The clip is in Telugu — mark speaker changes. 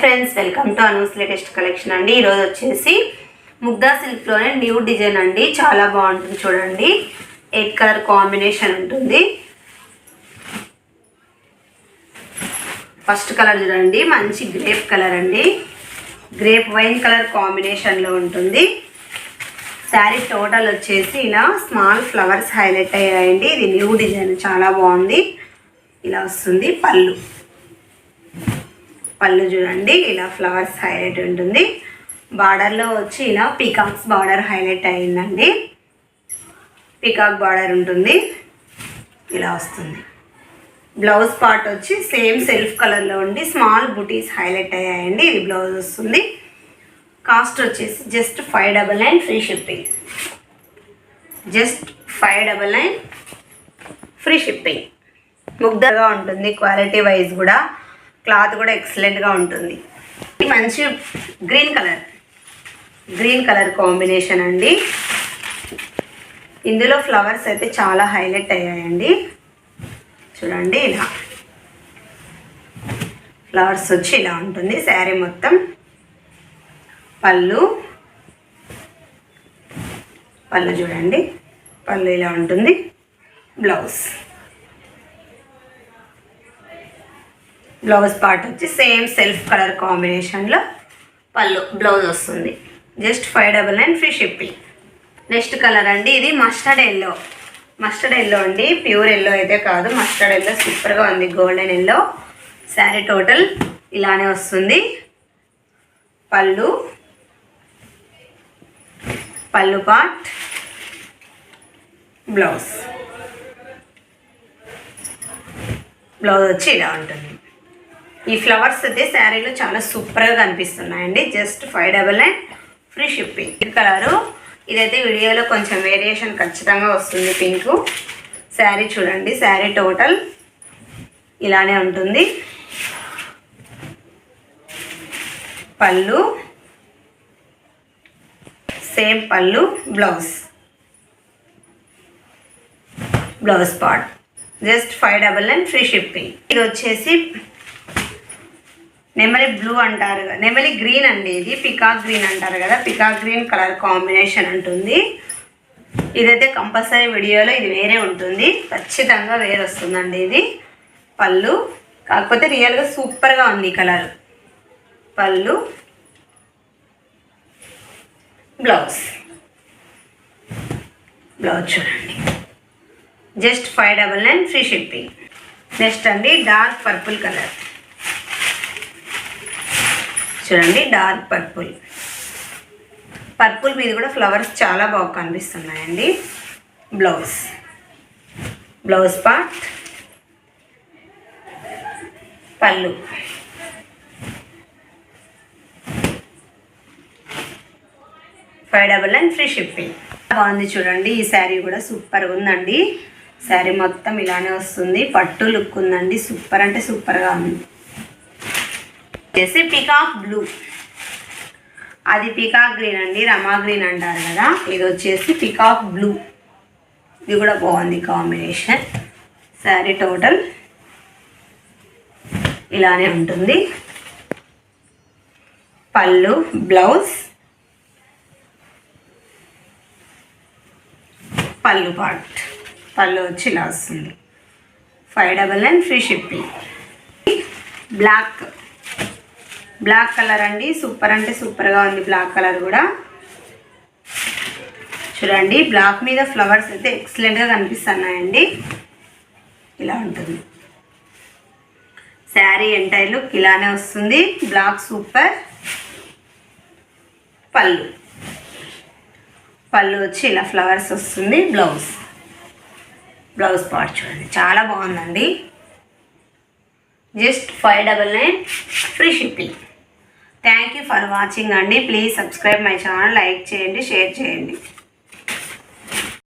Speaker 1: Friends, welcome to Anu's latest collection అండి. ఈరోజు వచ్చేసి ముగ్దా సిల్క్లోనే న్యూ డిజైన్ అండి. చాలా బాగుంటుంది చూడండి. 8 కలర్ కాంబినేషన్ ఉంటుంది. ఫస్ట్ కలర్ చూడండి, మంచి గ్రేప్ కలర్ అండి. గ్రేప్ వైన్ కలర్ కాంబినేషన్లో ఉంటుంది. శారీ టోటల్ వచ్చేసి ఇలా స్మాల్ ఫ్లవర్స్ హైలైట్ అయ్యాయండి. ఇది న్యూ డిజైన్, చాలా బాగుంది. ఇలా వస్తుంది పళ్ళు చూడండి, ఇలా ఫ్లవర్స్ హైలైట్ ఉంటుంది. బార్డర్లో వచ్చి ఇలా పీకాక్స్ బార్డర్ హైలైట్ అయిందండి. పీకాక్ బార్డర్ ఉంటుంది, ఇలా వస్తుంది. బ్లౌజ్ పార్ట్ వచ్చి సేమ్ సెల్ఫ్ కలర్లో ఉండి స్మాల్ బుటీస్ హైలైట్ అయ్యాయండి. ఇది బ్లౌజ్ వస్తుంది. కాస్ట్ వచ్చేసి just 599 free shipping. Just 599 free shipping. ముగ్ధగా ఉంటుంది. క్వాలిటీ వైజ్ కూడా క్లాత్ కూడా ఎక్సలెంట్గా ఉంటుంది. మంచి గ్రీన్ కలర్ కాంబినేషన్ అండి. ఇందులో ఫ్లవర్స్ అయితే చాలా హైలైట్ అయ్యాయండి. చూడండి, ఇలా ఫ్లవర్స్ వచ్చి ఇలా ఉంటుంది శారీ మొత్తం. పళ్ళు చూడండి, పళ్ళు ఇలా ఉంటుంది. బ్లౌజ్ పార్ట్ వచ్చి సేమ్ సెల్ఫ్ కలర్ కాంబినేషన్లో బ్లౌజ్ వస్తుంది. Just 599 free shipping. Next colour అండి, ఇది మస్టర్డ్ ఎల్లో అండి. ప్యూర్ ఎల్లో అయితే కాదు, మస్టర్డ్ ఎల్లో సూపర్గా ఉంది. Golden yellow. శారీ టోటల్ ఇలానే వస్తుంది. పళ్ళు పార్ట్, బ్లౌజ్ వచ్చి ఇలా ఉంటుంది. ఈ ఫ్లవర్స్ అయితే శారీలో చాలా సూపర్గా కనిపిస్తున్నాయండి. Just 599 free shipping. ఈ కలరు ఇదైతే వీడియోలో కొంచెం వేరియేషన్ ఖచ్చితంగా వస్తుంది. పింక్. శారీ చూడండి, శారీ టోటల్ ఇలానే ఉంటుంది. పళ్ళు సేమ్ పళ్ళు, blouse part. Just 599 free shipping. ఇది వచ్చేసి నెమలి బ్లూ అంటారు కదా, నెమలి గ్రీన్ అండి. ఇది పికాక్ గ్రీన్ అంటారు కదా, పికాక్ గ్రీన్ కలర్ కాంబినేషన్ ఉంటుంది. ఇదైతే కంపల్సరీ వీడియోలో ఇది వేరే ఉంటుంది, ఖచ్చితంగా వేరే వస్తుందండి. ఇది పళ్ళు, కాకపోతే రియల్గా సూపర్గా ఉంది ఈ కలర్. పళ్ళు, బ్లౌజ్ చూడండి. Just 599 free shipping. నెక్స్ట్ అండి, డార్క్ పర్పుల్ కలర్ చూడండి. డార్క్ పర్పుల్ మీద కూడా ఫ్లవర్స్ చాలా బాగా కనిపిస్తున్నాయండి. బ్లౌజ్ పార్ట్, పళ్ళు, $599 ఫ్రీ షిప్పింగ్. బాగుంది చూడండి. ఈ శారీ కూడా సూపర్గా ఉందండి. శారీ మొత్తం ఇలానే వస్తుంది. పట్టు లుక్ ఉందండి. సూపర్ అంటే సూపర్గా ఉంది. వచ్చేసి పికాక్ బ్లూ, అది పికాక్ గ్రీన్ అండి, రమా గ్రీన్ అంటారు కదా. ఇది వచ్చేసి పికాక్ బ్లూ. ఇది కూడా బాగుంది కాంబినేషన్. శారీ టోటల్ ఇలానే ఉంటుంది. పళ్ళు, బ్లౌజ్, పళ్ళు పార్ట్. పళ్ళు వచ్చి ఇలా వస్తుంది. 599 ఫ్రీ షిప్పింగ్. బ్లాక్ కలర్ అండి. సూపర్ అంటే సూపర్గా ఉంది. బ్లాక్ కలర్ కూడా చూడండి. బ్లాక్ మీద ఫ్లవర్స్ అయితే ఎక్సలెంట్గా కనిపిస్తున్నాయండి. ఇలా ఉంటుంది శారీ. ఎంటైర్ లుక్ ఇలానే వస్తుంది. Black super. పళ్ళు వచ్చి ఇలా ఫ్లవర్స్ వస్తుంది. బ్లౌజ్ పార్ట్ చూడండి, చాలా బాగుందండి. Just 599 free shipping. Thank you for watching అండి. Please subscribe my channel. Like చేయండి, షేర్ చేయండి.